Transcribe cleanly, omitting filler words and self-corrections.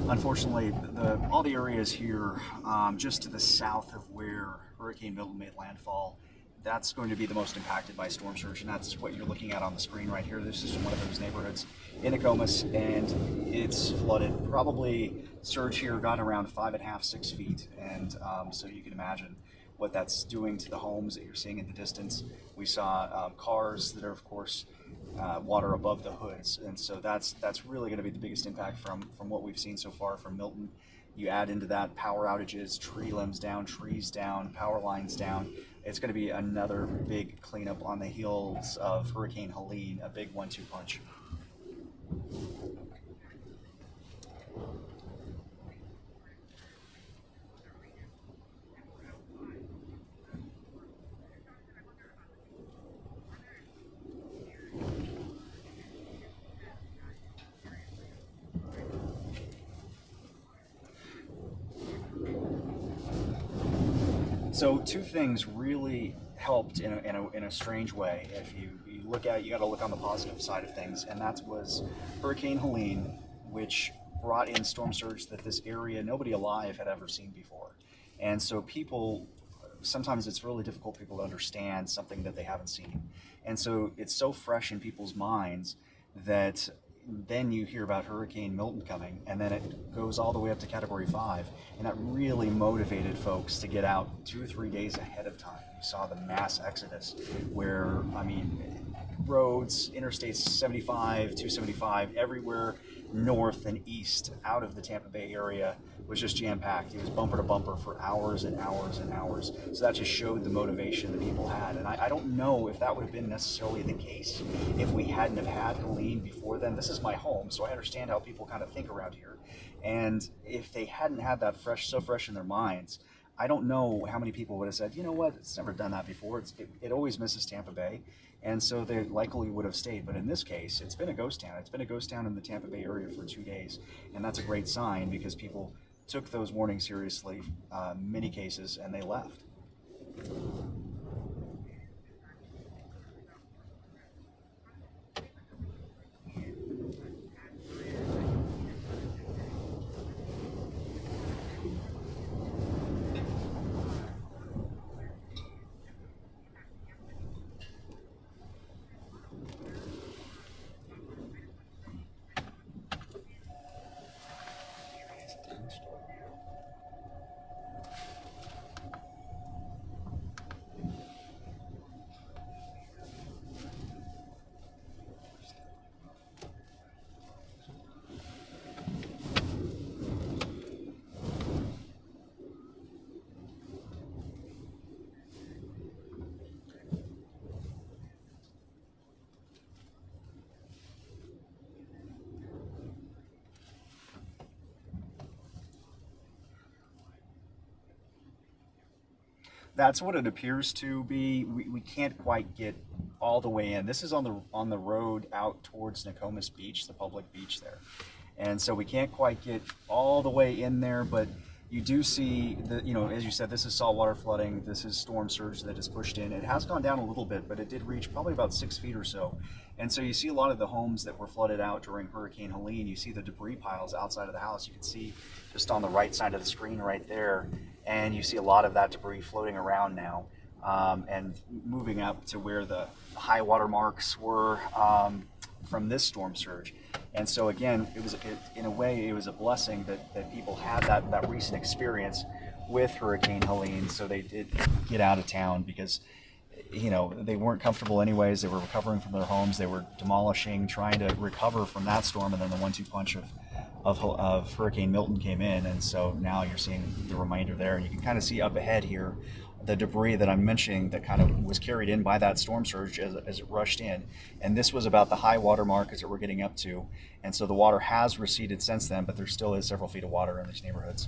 Unfortunately, all the areas here just to the south of where Hurricane Milton made landfall, that's going to be the most impacted by storm surge, and that's what you're looking at on the screen right here. This is one of those neighborhoods in Nokomis, and it's flooded. Probably surge here got around 5.5, 6 feet, and so you can imagine what that's doing to the homes that you're seeing in the distance. We saw cars that are, of course, water above the hoods, and so that's really going to be the biggest impact from what we've seen so far from Milton. You add into that power outages, tree limbs down, trees down, power lines down. It's going to be another big cleanup on the heels of Hurricane Helene, a big 1-2 punch. So two things really helped in a strange way. If you look at it, you got to look on the positive side of things, and that was Hurricane Helene, which brought in storm surge that this area nobody alive had ever seen before. And so people, sometimes it's really difficult for people to understand something that they haven't seen. And so it's so fresh in people's minds that then you hear about Hurricane Milton coming, and then it goes all the way up to Category 5, and that really motivated folks to get out 2 or 3 days ahead of time. You saw the mass exodus where, I mean, roads, Interstates 75, 275, everywhere north and east out of the Tampa Bay area was just jam-packed. It was bumper to bumper for hours and hours and hours. So that just showed the motivation that people had. And I don't know if that would have been necessarily the case if we hadn't have had Helene before then. This is my home, so I understand how people kind of think around here. And if they hadn't had that so fresh in their minds, I don't know how many people would have said, you know what, it's never done that before. It always misses Tampa Bay. And so they likely would have stayed. But in this case, it's been a ghost town. It's been a ghost town in the Tampa Bay area for 2 days. And that's a great sign because people took those warnings seriously, many cases, and they left. That's what it appears to be. We can't quite get all the way in. This is on the road out towards Nokomis Beach, the public beach there. And so we can't quite get all the way in there, but you do see the, as you said, this is saltwater flooding. This is storm surge that is pushed in. It has gone down a little bit, but it did reach probably about 6 feet or so. And so you see a lot of the homes that were flooded out during Hurricane Helene. You see the debris piles outside of the house. You can see just on the right side of the screen right there. And you see a lot of that debris floating around now and moving up to where the high water marks were from this storm surge. And so again, in a way, it was a blessing that people had that recent experience with Hurricane Helene, so they did get out of town because they weren't comfortable anyways. They were recovering from their homes. They were demolishing, trying to recover from that storm, and then the 1-2 punch of Hurricane Milton came in, and so now you're seeing the reminder there. And you can kind of see up ahead here the debris that I'm mentioning that kind of was carried in by that storm surge as it rushed in. And this was about the high water mark as it we're getting up to. And so the water has receded since then, but there still is several feet of water in these neighborhoods.